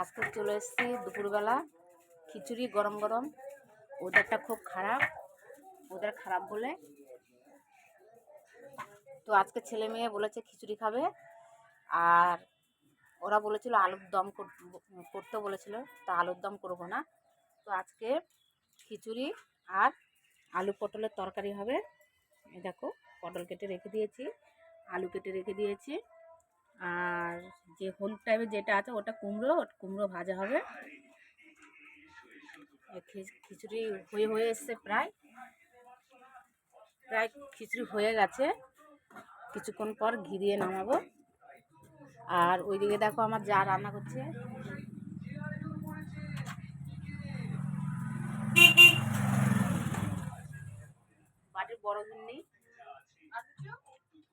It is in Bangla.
আজকে চলে এসেছি দুপুরবেলা খিচুড়ি গরম গরম। ওদেরটা খুব খারাপ, ওদের খারাপ বলে তো আজকে ছেলে মেয়ে বলেছে খিচুড়ি খাবে, আর ওরা বলেছিল আলুর দম করতে বলেছিল, তা আলুর দম করবো না। তো আজকে খিচুড়ি আর আলু পটলের তরকারি হবে। দেখো পটল কেটে রেখে দিয়েছি, আলু কেটে রেখে দিয়েছি, আর যে হলুদ টাইপের যেটা আছে ওটা কুমড়ো ভাজা হবে। খিচুড়ি হয়ে এসছে, প্রায় খিচুড়ি হয়ে গেছে, কিছুক্ষণ পর ঘি দিয়ে নামাবো। আর ওইদিকে দেখো আমার যা রান্না করছে, বাড়ির বড় ঘুন্নি